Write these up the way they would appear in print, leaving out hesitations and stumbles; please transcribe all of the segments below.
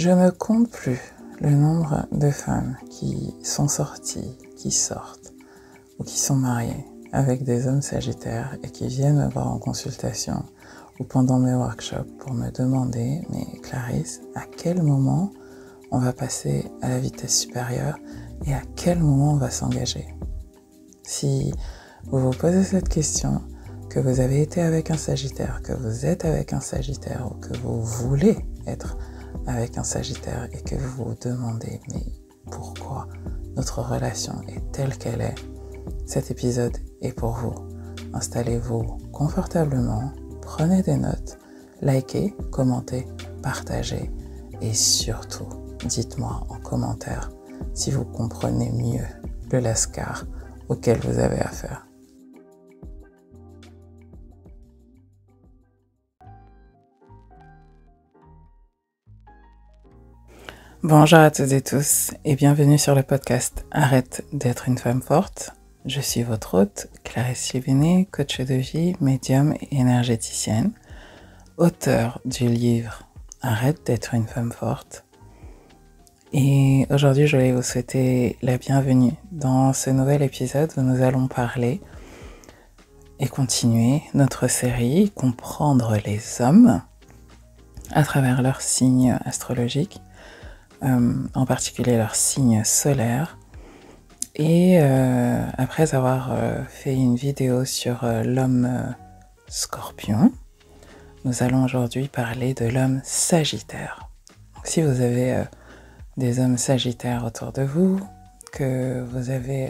Je ne compte plus le nombre de femmes qui sont sorties, qui sortent ou qui sont mariées avec des hommes sagittaires et qui viennent me voir en consultation ou pendant mes workshops pour me demander, mais Clarisse, à quel moment on va passer à la vitesse supérieure et à quel moment on va s'engager? Si vous vous posez cette question, que vous avez été avec un sagittaire, que vous êtes avec un sagittaire ou que vous voulez être avec un sagittaire et que vous vous demandez mais pourquoi notre relation est telle qu'elle est, cet épisode est pour vous. Installez-vous confortablement, prenez des notes, likez, commentez, partagez et surtout, dites-moi en commentaire si vous comprenez mieux le lascar auquel vous avez affaire. Bonjour à toutes et tous et bienvenue sur le podcast Arrête d'être une femme forte. Je suis votre hôte, Clarisse Chibini, coach de vie, médium et énergéticienne, auteure du livre Arrête d'être une femme forte. Et aujourd'hui, je voulais vous souhaiter la bienvenue dans ce nouvel épisode où nous allons parler et continuer notre série Comprendre les hommes à travers leurs signes astrologiques. En particulier leur signe solaire. Et après avoir fait une vidéo sur l'homme scorpion, nous allons aujourd'hui parler de l'homme sagittaire. Donc, si vous avez des hommes sagittaires autour de vous, que vous avez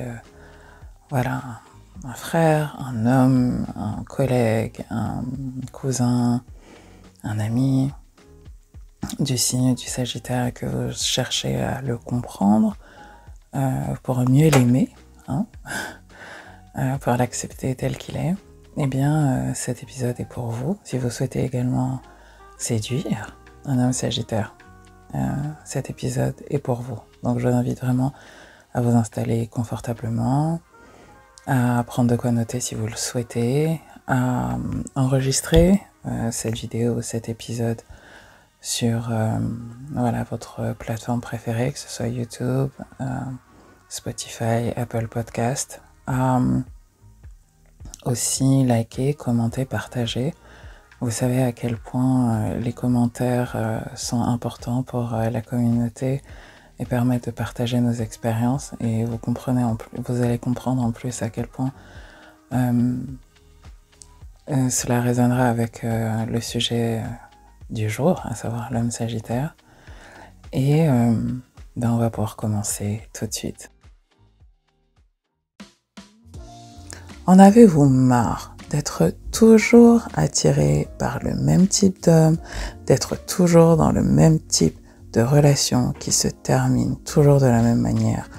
un frère, un homme, un collègue, un cousin, un ami, du signe du Sagittaire et que vous cherchez à le comprendre pour mieux l'aimer, pour l'accepter tel qu'il est, eh bien cet épisode est pour vous. Si vous souhaitez également séduire un homme Sagittaire, cet épisode est pour vous. Donc je vous invite vraiment à vous installer confortablement, à prendre de quoi noter si vous le souhaitez, à enregistrer cette vidéo, cet épisode sur votre plateforme préférée, que ce soit YouTube, Spotify, Apple Podcast. Aussi liker, commenter, partager. Vous savez à quel point les commentaires sont importants pour la communauté et permettent de partager nos expériences. Et vous allez comprendre en plus à quel point cela résonnera avec le sujet du jour, à savoir l'homme Sagittaire. Et on va pouvoir commencer tout de suite. En avez-vous marre d'être toujours attiré par le même type d'homme, d'être toujours dans le même type de relation qui se termine toujours de la même manière,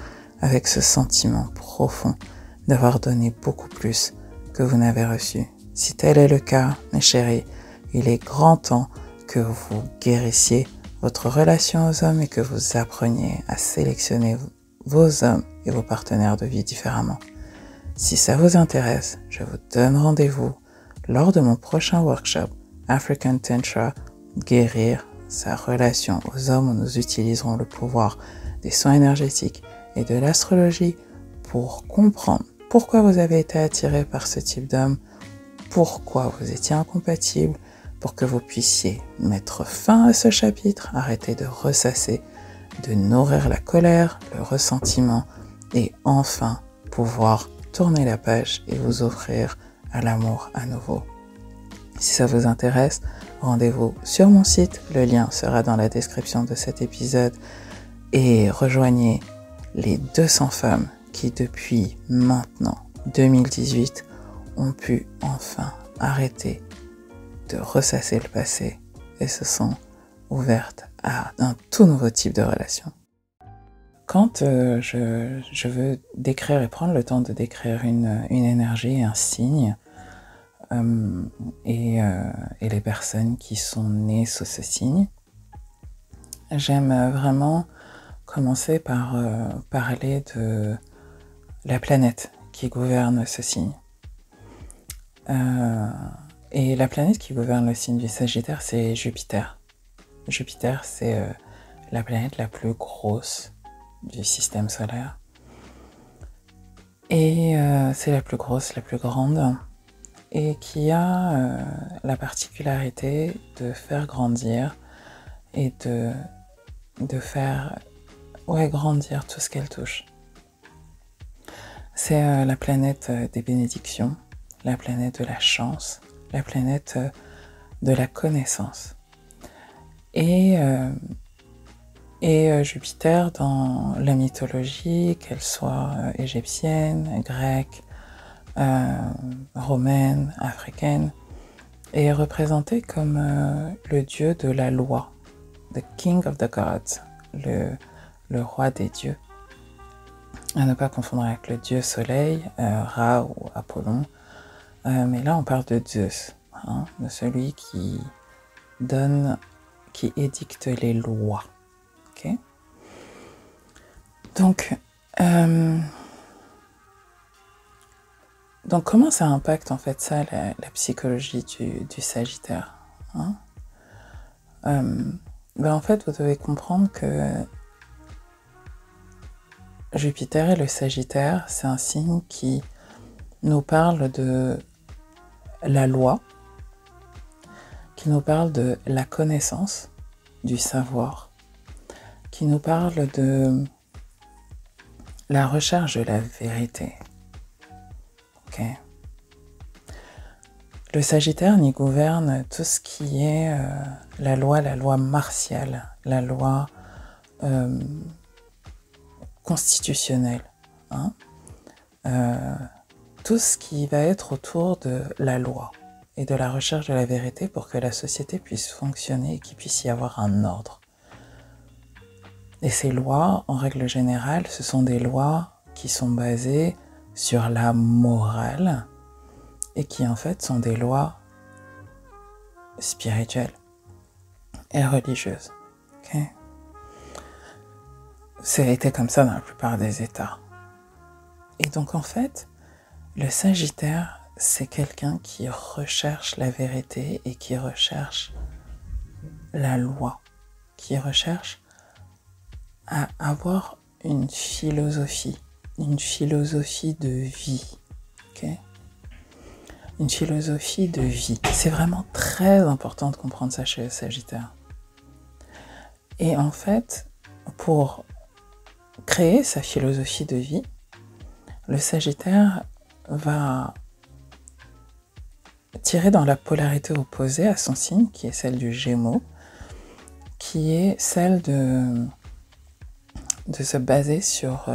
avec ce sentiment profond d'avoir donné beaucoup plus que vous n'avez reçu? Si tel est le cas, mes chéris, il est grand temps que vous guérissiez votre relation aux hommes et que vous appreniez à sélectionner vos hommes et vos partenaires de vie différemment. Si ça vous intéresse, je vous donne rendez-vous lors de mon prochain workshop African Tantra, guérir sa relation aux hommes, où nous utiliserons le pouvoir des soins énergétiques et de l'astrologie pour comprendre pourquoi vous avez été attiré par ce type d'homme, pourquoi vous étiez incompatible, pour que vous puissiez mettre fin à ce chapitre, arrêter de ressasser, de nourrir la colère, le ressentiment et enfin pouvoir tourner la page et vous offrir à l'amour à nouveau. Si ça vous intéresse, rendez-vous sur mon site, le lien sera dans la description de cet épisode et rejoignez les 200 femmes qui depuis maintenant 2018 ont pu enfin arrêter de ressasser le passé et se sont ouvertes à un tout nouveau type de relation. Quand je veux décrire et prendre le temps de décrire une énergie, un signe, et les personnes qui sont nées sous ce signe, j'aime vraiment commencer par parler de la planète qui gouverne ce signe. Et la planète qui gouverne le signe du Sagittaire, c'est Jupiter. Jupiter, c'est la planète la plus grosse du système solaire. Et c'est la plus grosse, la plus grande, et qui a la particularité de faire grandir et de faire grandir tout ce qu'elle touche. C'est la planète des bénédictions, la planète de la chance, la planète de la connaissance. Et Jupiter, dans la mythologie, qu'elle soit égyptienne, grecque, romaine, africaine, est représenté comme le dieu de la loi, the king of the gods, le roi des dieux. À ne pas confondre avec le dieu soleil, Ra ou Apollon, mais là on parle de Zeus, hein, de celui qui édicte les lois. Okay. Donc comment ça impacte en fait ça, la psychologie du Sagittaire, hein? En fait, vous devez comprendre que Jupiter et le Sagittaire, c'est un signe qui nous parle de la loi, qui nous parle de la connaissance, du savoir, qui nous parle de la recherche de la vérité. Okay. Le Sagittaire y gouverne tout ce qui est la loi martiale, la loi constitutionnelle, hein? Tout ce qui va être autour de la loi et de la recherche de la vérité pour que la société puisse fonctionner et qu'il puisse y avoir un ordre. Et ces lois, en règle générale, ce sont des lois qui sont basées sur la morale et qui en fait sont des lois spirituelles et religieuses. Okay? Ça a été comme ça dans la plupart des États. Et donc en fait, le Sagittaire, c'est quelqu'un qui recherche la vérité et qui recherche la loi, qui recherche à avoir une philosophie de vie. Okay? Une philosophie de vie. C'est vraiment très important de comprendre ça chez le Sagittaire. Et en fait, pour créer sa philosophie de vie, le Sagittaire va tirer dans la polarité opposée à son signe, qui est celle du Gémeaux, qui est celle de se baser sur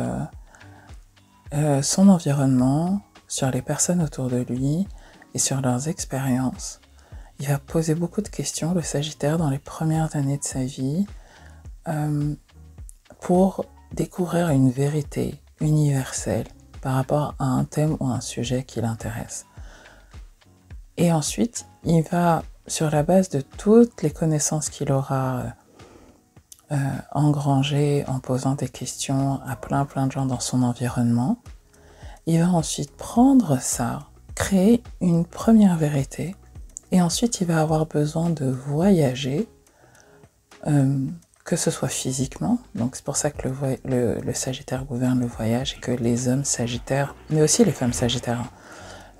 son environnement, sur les personnes autour de lui et sur leurs expériences. Il va poser beaucoup de questions, le Sagittaire, dans les premières années de sa vie, pour découvrir une vérité universelle par rapport à un thème ou un sujet qui l'intéresse. Et ensuite, il va, sur la base de toutes les connaissances qu'il aura engrangées en posant des questions à plein de gens dans son environnement, il va ensuite prendre ça, créer une première vérité, et ensuite il va avoir besoin de voyager, que ce soit physiquement, donc c'est pour ça que le Sagittaire gouverne le voyage et que les hommes Sagittaires, mais aussi les femmes Sagittaires,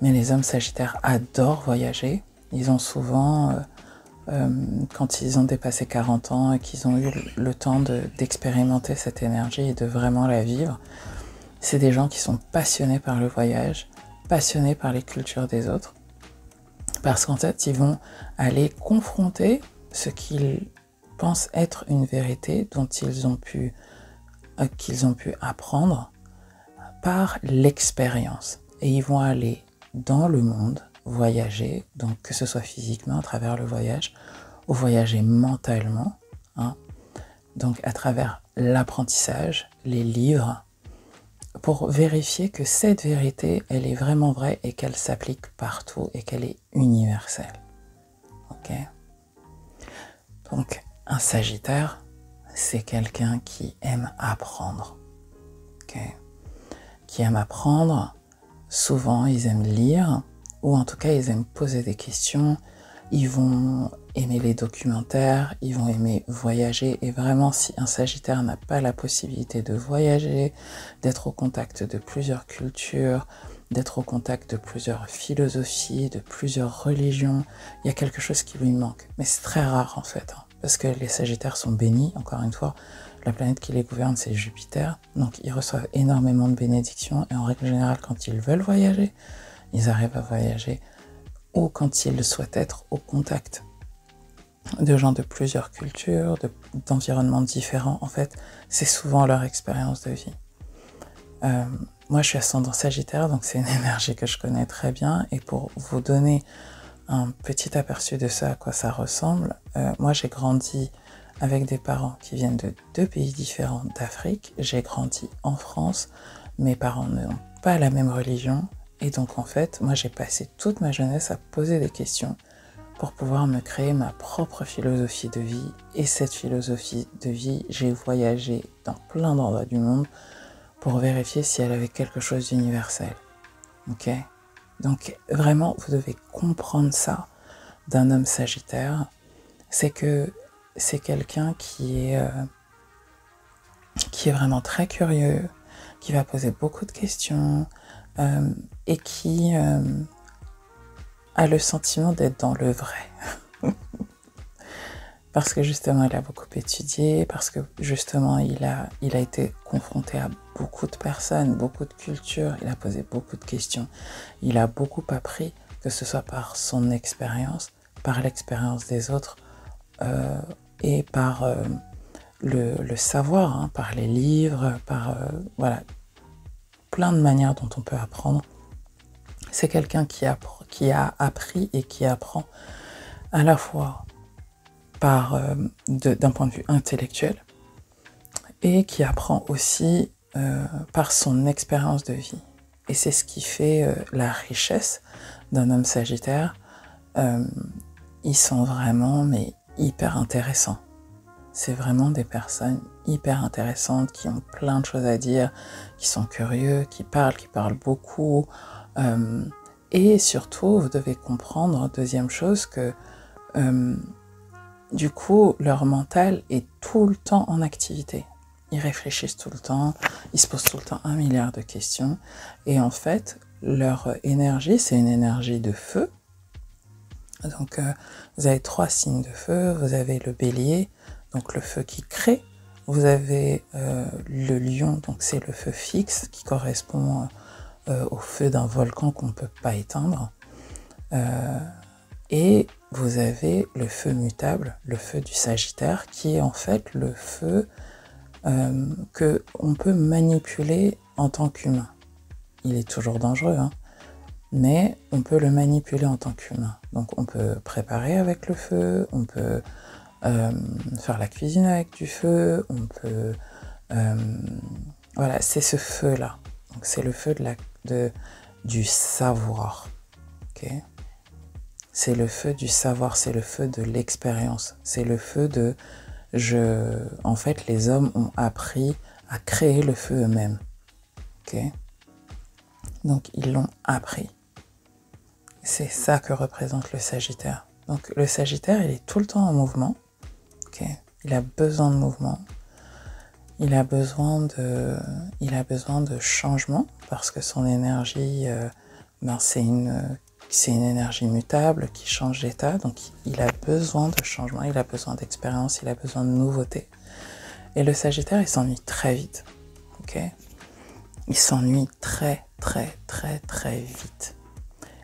mais les hommes Sagittaires adorent voyager. Ils ont souvent, quand ils ont dépassé 40 ans et qu'ils ont eu le temps d'expérimenter cette énergie et de vraiment la vivre, c'est des gens qui sont passionnés par le voyage, passionnés par les cultures des autres, parce qu'en fait, ils vont aller confronter ce qu'ils pensent être une vérité dont qu'ils ont pu apprendre par l'expérience. Et ils vont aller dans le monde, voyager, donc que ce soit physiquement à travers le voyage, ou voyager mentalement, hein, donc à travers l'apprentissage, les livres, pour vérifier que cette vérité, elle est vraiment vraie et qu'elle s'applique partout et qu'elle est universelle. Ok ? Donc, un Sagittaire, c'est quelqu'un qui aime apprendre. Okay. Qui aime apprendre. Souvent, ils aiment lire, ou en tout cas, ils aiment poser des questions. Ils vont aimer les documentaires, ils vont aimer voyager. Et vraiment, si un Sagittaire n'a pas la possibilité de voyager, d'être au contact de plusieurs cultures, d'être au contact de plusieurs philosophies, de plusieurs religions, il y a quelque chose qui lui manque. Mais c'est très rare en fait, hein, parce que les Sagittaires sont bénis, encore une fois. La planète qui les gouverne, c'est Jupiter. Donc, ils reçoivent énormément de bénédictions. Et en règle générale, quand ils veulent voyager, ils arrivent à voyager. Ou quand ils souhaitent être au contact de gens de plusieurs cultures, d'environnements différents, en fait, c'est souvent leur expérience de vie. Moi, je suis ascendant Sagittaire, donc c'est une énergie que je connais très bien. Et pour vous donner un petit aperçu de ça, à quoi ça ressemble, moi, j'ai grandi avec des parents qui viennent de 2 pays différents d'Afrique. J'ai grandi en France, mes parents n'ont pas la même religion, et donc en fait, moi j'ai passé toute ma jeunesse à poser des questions pour pouvoir me créer ma propre philosophie de vie, et cette philosophie de vie, j'ai voyagé dans plein d'endroits du monde pour vérifier si elle avait quelque chose d'universel. Ok ? Donc vraiment, vous devez comprendre ça d'un homme Sagittaire, c'est que c'est quelqu'un qui est vraiment très curieux, qui va poser beaucoup de questions et qui a le sentiment d'être dans le vrai. Parce que justement, il a beaucoup étudié, parce que justement, il a été confronté à beaucoup de personnes, beaucoup de cultures, il a posé beaucoup de questions, il a beaucoup appris, que ce soit par son expérience, par l'expérience des autres, et par le savoir, hein, par les livres, par voilà, plein de manières dont on peut apprendre. C'est quelqu'un qui a appris et qui apprend à la fois d'un point de vue intellectuel et qui apprend aussi par son expérience de vie. Et c'est ce qui fait la richesse d'un homme Sagittaire. Ils sont vraiment hyper intéressants. C'est vraiment des personnes hyper intéressantes qui ont plein de choses à dire, qui sont curieux, qui parlent beaucoup. Et surtout, vous devez comprendre, deuxième chose, que du coup, leur mental est tout le temps en activité. Ils réfléchissent tout le temps, ils se posent tout le temps 1 milliard de questions. Et en fait, leur énergie, c'est une énergie de feu. Donc, vous avez 3 signes de feu. Vous avez le bélier, donc le feu qui crée. Vous avez le lion, donc c'est le feu fixe qui correspond au feu d'un volcan qu'on ne peut pas éteindre. Et vous avez le feu mutable, le feu du Sagittaire, qui est en fait le feu qu'on peut manipuler en tant qu'humain. Il est toujours dangereux, hein, mais on peut le manipuler en tant qu'humain. Donc on peut préparer avec le feu, on peut faire la cuisine avec du feu, on peut... voilà, c'est ce feu-là. Donc c'est le feu du savoir. Okay ? C'est le feu du savoir, c'est le feu de l'expérience. C'est le feu de... En fait, les hommes ont appris à créer le feu eux-mêmes. Okay ? Donc, ils l'ont appris. C'est ça que représente le Sagittaire. Donc, le Sagittaire, il est tout le temps en mouvement. Okay ? Il a besoin de mouvement. Il a besoin de changement parce que son énergie, c'est une énergie mutable qui change d'état. Donc, il a besoin de changement, il a besoin d'expérience, il a besoin de nouveauté. Et le Sagittaire, il s'ennuie très vite. Okay ? Il s'ennuie très, très, très, très vite.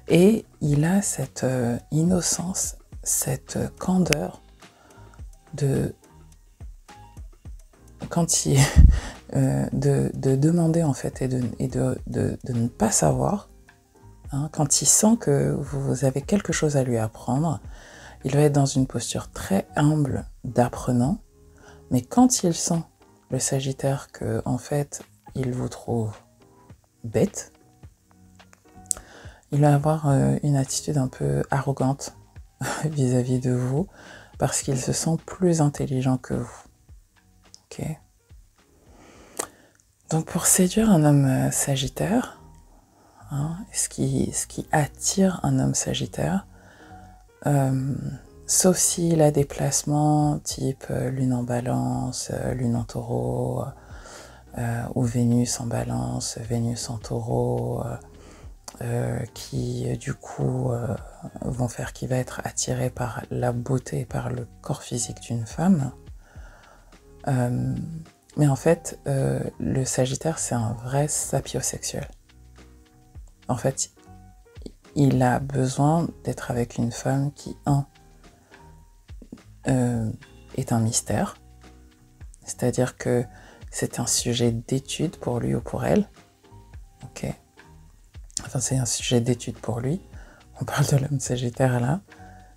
Et il a cette innocence, cette candeur de demander en fait et de ne pas savoir. Hein, quand il sent que vous avez quelque chose à lui apprendre, il va être dans une posture très humble d'apprenant. Mais quand il sent, le Sagittaire, que en fait il vous trouve bête, il va avoir une attitude un peu arrogante vis-à-vis de vous parce qu'il se sent plus intelligent que vous. Okay. Donc pour séduire un homme Sagittaire, hein, ce qui attire un homme Sagittaire, sauf s'il a des placements type lune en balance, lune en taureau, ou Vénus en balance, Vénus en taureau, qui du coup vont faire qu'il va être attiré par la beauté, par le corps physique d'une femme. Mais en fait, le Sagittaire, c'est un vrai sapiosexuel. En fait, il a besoin d'être avec une femme qui, est un mystère. C'est-à-dire que c'est un sujet d'étude pour lui ou pour elle. Ok. Enfin, c'est un sujet d'étude pour lui. On parle de l'homme Sagittaire là.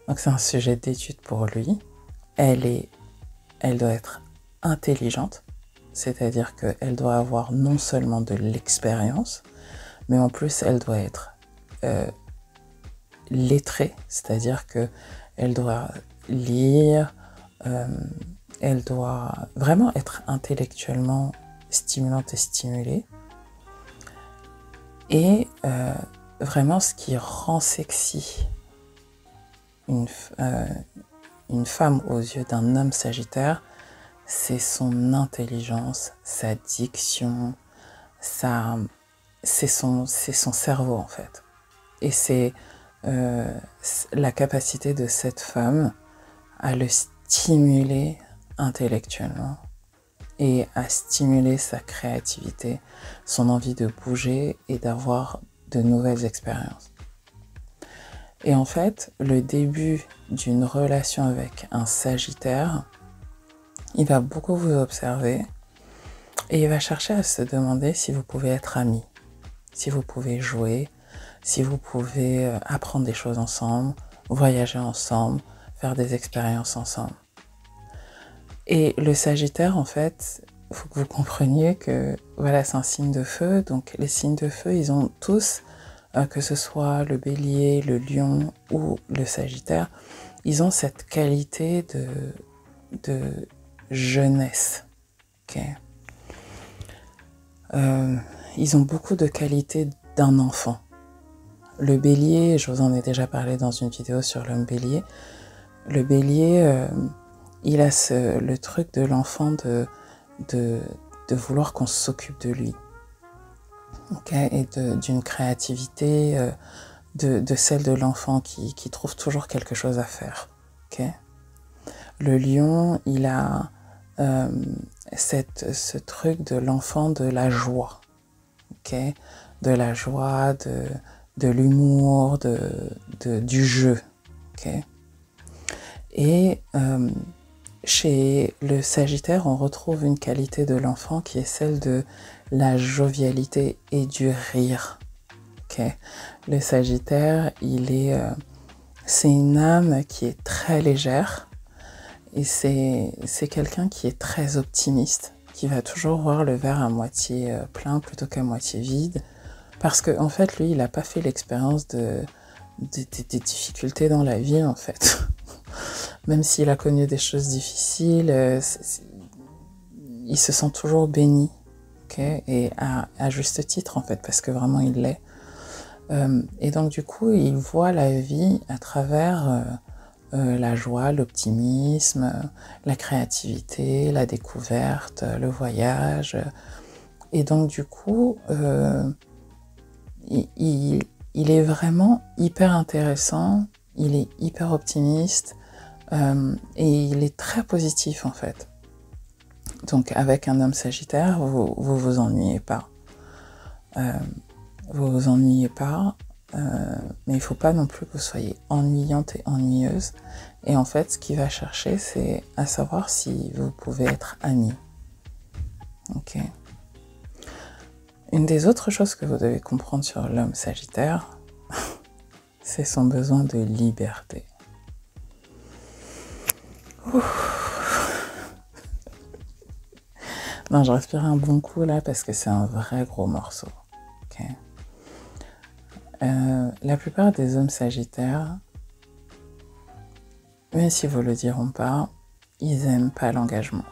Donc c'est un sujet d'étude pour lui. Elle doit être intelligente. C'est-à-dire qu'elle doit avoir non seulement de l'expérience, mais en plus elle doit être lettrée. C'est-à-dire qu'elle doit lire, elle doit vraiment être intellectuellement stimulante et stimulée. Et vraiment, ce qui rend sexy une femme aux yeux d'un homme Sagittaire, c'est son intelligence, sa diction, c'est son cerveau en fait. Et c'est la capacité de cette femme à le stimuler intellectuellement et à stimuler sa créativité, son envie de bouger et d'avoir de nouvelles expériences. Et en fait, le début d'une relation avec un Sagittaire, il va beaucoup vous observer et il va chercher à se demander si vous pouvez être amis, si vous pouvez jouer, si vous pouvez apprendre des choses ensemble, voyager ensemble, faire des expériences ensemble. Et le Sagittaire, en fait, il faut que vous compreniez que voilà, c'est un signe de feu. Donc les signes de feu, ils ont tous, que ce soit le Bélier, le Lion ou le Sagittaire, ils ont cette qualité de jeunesse. Okay. Ils ont beaucoup de qualités d'un enfant. Le Bélier, je vous en ai déjà parlé dans une vidéo sur l'homme Bélier. Le Bélier, il a le truc de l'enfant de vouloir qu'on s'occupe de lui. Okay, et d'une créativité, de celle de l'enfant qui trouve toujours quelque chose à faire. Okay. Le Lion, il a ce truc de l'enfant de la joie. Okay, de la joie, de l'humour, du jeu. Okay. Et chez le Sagittaire, on retrouve une qualité de l'enfant qui est celle de la jovialité et du rire. Okay. Le Sagittaire, c'est une âme qui est très légère et c'est quelqu'un qui est très optimiste, qui va toujours voir le verre à moitié plein plutôt qu'à moitié vide, parce que en fait, lui, il n'a pas fait l'expérience des difficultés dans la vie, en fait. Même s'il a connu des choses difficiles, il se sent toujours béni, okay, et à juste titre en fait, parce que vraiment il l'est. Et donc du coup, il voit la vie à travers la joie, l'optimisme, la créativité, la découverte, le voyage. Et donc du coup, il est vraiment hyper intéressant, il est hyper optimiste, et il est très positif en fait. Donc avec un homme Sagittaire, vous ennuyez pas. Vous vous ennuyez pas, mais il faut pas non plus que vous soyez ennuyante et ennuyeuse. Et en fait, ce qu'il va chercher, c'est à savoir si vous pouvez être amis. Ok. Une des autres choses que vous devez comprendre sur l'homme Sagittaire, c'est son besoin de liberté. Non, je respire un bon coup là parce que c'est un vrai gros morceau. Okay. La plupart des hommes Sagittaires, même si vous le diront pas, ils aiment pas l'engagement.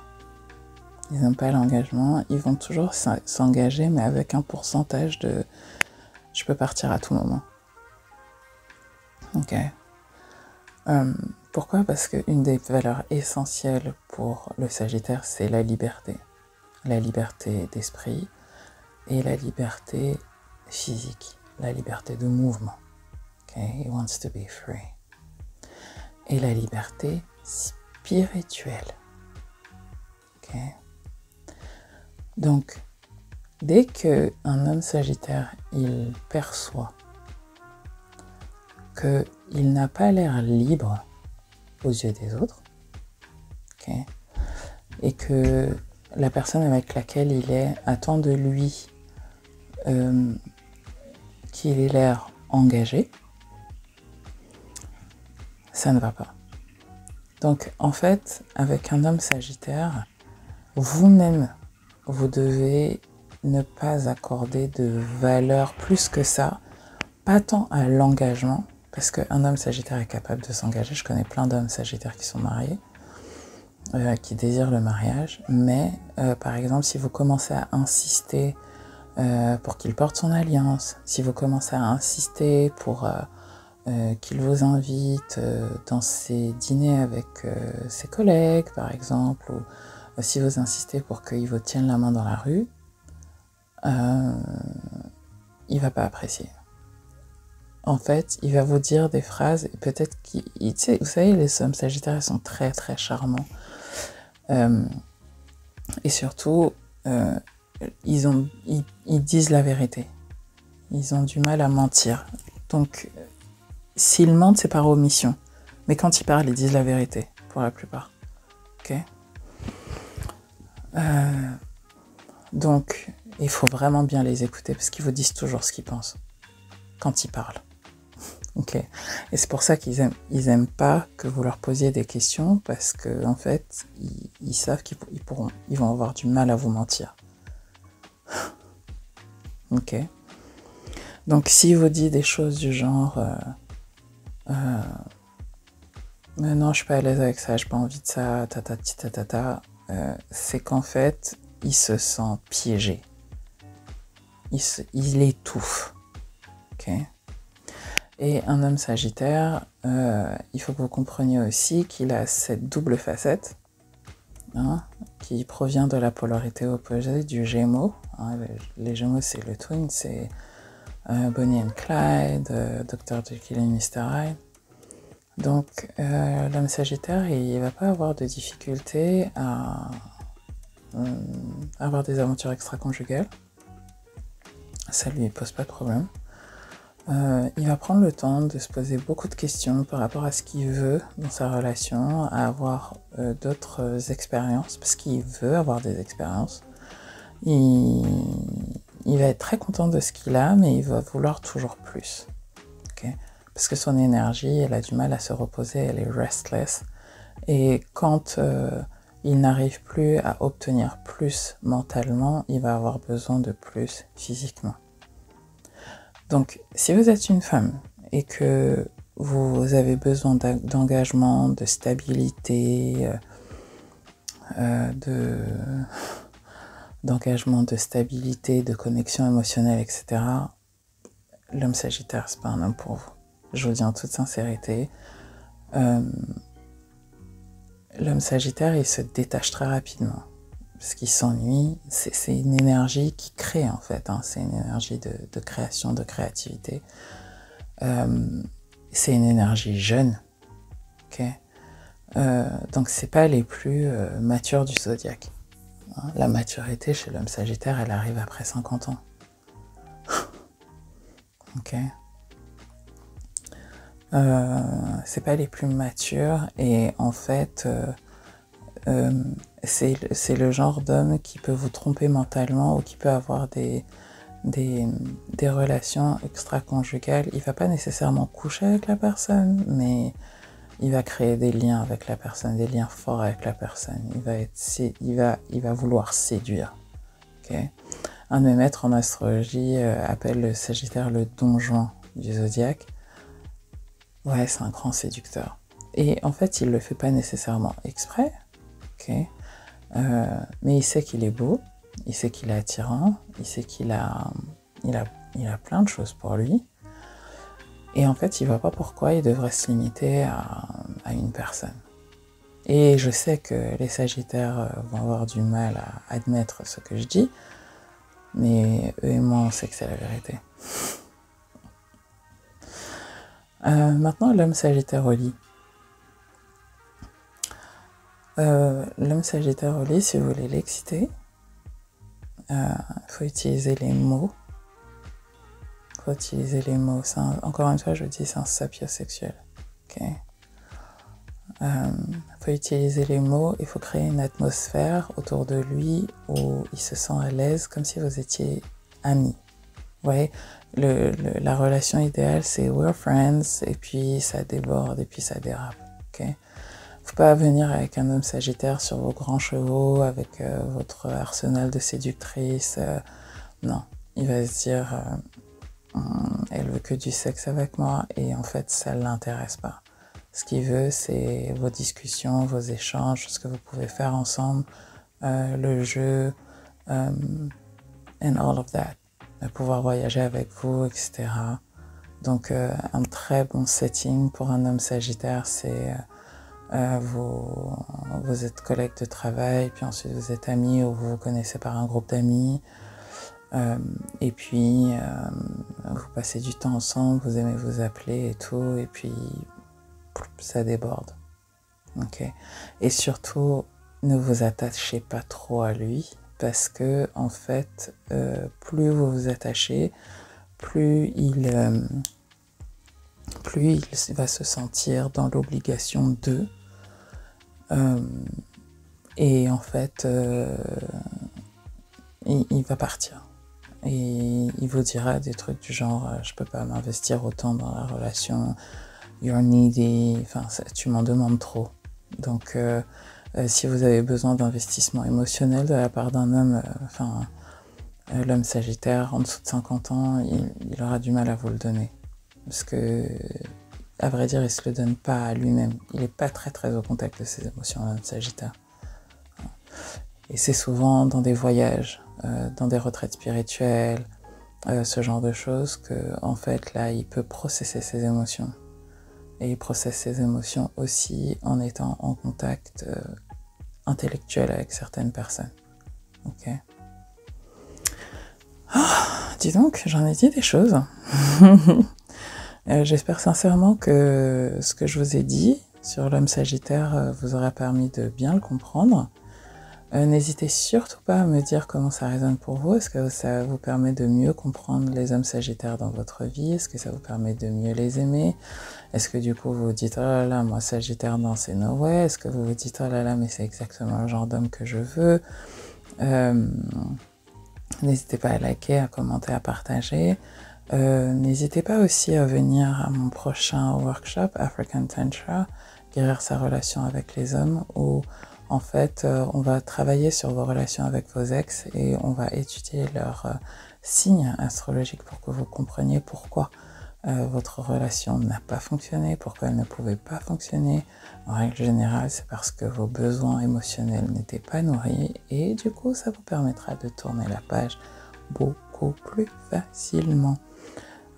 Ils n'aiment pas l'engagement, ils vont toujours s'engager, mais avec un pourcentage de « je peux partir à tout moment ». Ok. Pourquoi? Parce qu'une des valeurs essentielles pour le Sagittaire, c'est la liberté. La liberté d'esprit et la liberté physique, la liberté de mouvement. Okay? He wants to be free. Et la liberté spirituelle. Okay? Donc, dès qu'un homme Sagittaire, il perçoit qu'il n'a pas l'air libre aux yeux des autres, okay, et que la personne avec laquelle il est attend de lui qu'il ait l'air engagé, ça ne va pas. Donc, en fait, avec un homme Sagittaire, vous-même, vous devez ne pas accorder de valeur plus que ça, pas tant à l'engagement, parce qu'un homme Sagittaire est capable de s'engager. Je connais plein d'hommes Sagittaires qui sont mariés, qui désirent le mariage, mais par exemple, si vous commencez à insister pour qu'il porte son alliance, si vous commencez à insister pour qu'il vous invite dans ses dîners avec ses collègues, par exemple, ou si vous insistez pour qu'il vous tienne la main dans la rue, il va pas apprécier. En fait, il va vous dire des phrases, et peut-être qu'il... Tu sais, vous savez, les hommes Sagittaires, ils sont très, très charmants. Et surtout, ils disent la vérité. Ils ont du mal à mentir. Donc, s'ils mentent, c'est par omission. Mais quand ils parlent, ils disent la vérité, pour la plupart. Ok ? Donc, il faut vraiment bien les écouter, parce qu'ils vous disent toujours ce qu'ils pensent, quand ils parlent. Ok. Et c'est pour ça qu'ils aiment pas que vous leur posiez des questions, parce que en fait, ils savent qu'ils vont avoir du mal à vous mentir. Ok. Donc, s'il vous dit des choses du genre, mais non, je suis pas à l'aise avec ça, j'ai pas envie de ça, c'est qu'en fait, il se sent piégé. Il étouffe. Ok. Et un homme Sagittaire, il faut que vous compreniez aussi qu'il a cette double facette, hein, qui provient de la polarité opposée du Gémeaux. Hein, les Gémeaux, c'est le twin, c'est Bonnie and Clyde, Dr. Jekyll et Mr. Hyde. Donc, l'homme Sagittaire, il va pas avoir de difficulté à avoir des aventures extra-conjugales. Ça lui pose pas de problème. Il va prendre le temps de se poser beaucoup de questions par rapport à ce qu'il veut dans sa relation, à avoir d'autres expériences, parce qu'il veut avoir des expériences. Il va être très content de ce qu'il a, mais il va vouloir toujours plus. Okay? Parce que son énergie, elle a du mal à se reposer, elle est restless. Et quand il n'arrive plus à obtenir plus mentalement, il va avoir besoin de plus physiquement. Donc, si vous êtes une femme et que vous avez besoin d'engagement, de stabilité, d'engagement, de stabilité, de connexion émotionnelle, etc., l'homme Sagittaire, c'est pas un homme pour vous. Je vous le dis en toute sincérité. L'homme Sagittaire, il se détache très rapidement. Parce qu'il s'ennuie, c'est une énergie qui crée en fait, hein. C'est une énergie de création, de créativité. C'est une énergie jeune, ok. Donc c'est pas les plus matures du zodiaque. Hein. La maturité chez l'homme Sagittaire, elle arrive après 50 ans. Ok. C'est pas les plus matures et en fait c'est le genre d'homme qui peut vous tromper mentalement ou qui peut avoir des relations extra-conjugales. Il va pas nécessairement coucher avec la personne, mais il va créer des liens avec la personne, des liens forts avec la personne. Il va vouloir séduire. Okay. Un de mes maîtres en astrologie appelle le Sagittaire le donjon du zodiaque. Ouais, c'est un grand séducteur. Et en fait, il le fait pas nécessairement exprès. Okay. Mais il sait qu'il est beau, il sait qu'il est attirant, il sait qu'il a plein de choses pour lui. Et en fait, il voit pas pourquoi il devrait se limiter à une personne. Et je sais que les Sagittaires vont avoir du mal à admettre ce que je dis, mais eux et moi, on sait que c'est la vérité. Maintenant, l'homme Sagittaire au lit. L'homme Sagittaire au lit, si vous voulez l'exciter, il faut utiliser les mots. Encore une fois, je dis, c'est un sapiosexuel. Okay. Faut utiliser les mots, il faut créer une atmosphère autour de lui où il se sent à l'aise, comme si vous étiez amis. Vous voyez, la relation idéale, c'est we're friends, et puis ça déborde, et puis ça dérape. Okay. Faut pas venir avec un homme Sagittaire sur vos grands chevaux, avec votre arsenal de séductrice. Non, il va se dire, elle veut que du sexe avec moi, et en fait, ça l'intéresse pas. Ce qu'il veut, c'est vos discussions, vos échanges, ce que vous pouvez faire ensemble, le jeu, and all of that. Pouvoir voyager avec vous, etc. Donc, un très bon setting pour un homme Sagittaire, c'est vous êtes collègues de travail, puis ensuite vous êtes amis ou vous vous connaissez par un groupe d'amis. Et puis, vous passez du temps ensemble, vous aimez vous appeler et tout, et puis ça déborde. Okay. Et surtout, ne vous attachez pas trop à lui, parce que en fait, plus vous vous attachez, plus il va se sentir dans l'obligation de. Et en fait, il va partir. Et il vous dira des trucs du genre je peux pas m'investir autant dans la relation, you're needy, enfin tu m'en demandes trop. Donc si vous avez besoin d'investissement émotionnel de la part d'un homme, l'homme Sagittaire en dessous de 50 ans, il aura du mal à vous le donner. Parce que, à vrai dire, il se le donne pas à lui-même. Il n'est pas très au contact de ses émotions, l'homme Sagittaire. Et c'est souvent dans des voyages, dans des retraites spirituelles, ce genre de choses, que en fait là il peut processer ses émotions. Et il processe ses émotions aussi en étant en contact intellectuel avec certaines personnes. Ok. Dis donc, j'en ai dit des choses. J'espère sincèrement que ce que je vous ai dit sur l'homme Sagittaire vous aura permis de bien le comprendre. N'hésitez surtout pas à me dire comment ça résonne pour vous. Est-ce que ça vous permet de mieux comprendre les hommes Sagittaires dans votre vie? Est-ce que ça vous permet de mieux les aimer? Est-ce que du coup vous vous dites oh là là, moi Sagittaire non c'est no way? Est-ce que vous vous dites oh là là, mais c'est exactement le genre d'homme que je veux? N'hésitez pas à liker, à commenter, à partager. N'hésitez pas aussi à venir à mon prochain workshop African Tantra, guérir sa relation avec les hommes, où en fait on va travailler sur vos relations avec vos ex et on va étudier leurs signes astrologiques pour que vous compreniez pourquoi votre relation n'a pas fonctionné, pourquoi elle ne pouvait pas fonctionner. En règle générale, c'est parce que vos besoins émotionnels n'étaient pas nourris et du coup, ça vous permettra de tourner la page beaucoup plus facilement.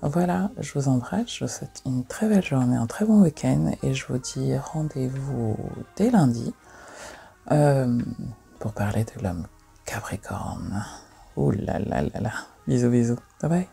Voilà, je vous embrasse, je vous souhaite une très belle journée, un très bon week-end et je vous dis rendez-vous dès lundi pour parler de l'homme Capricorne. Ouh là là là là, bisous bisous, bye bye.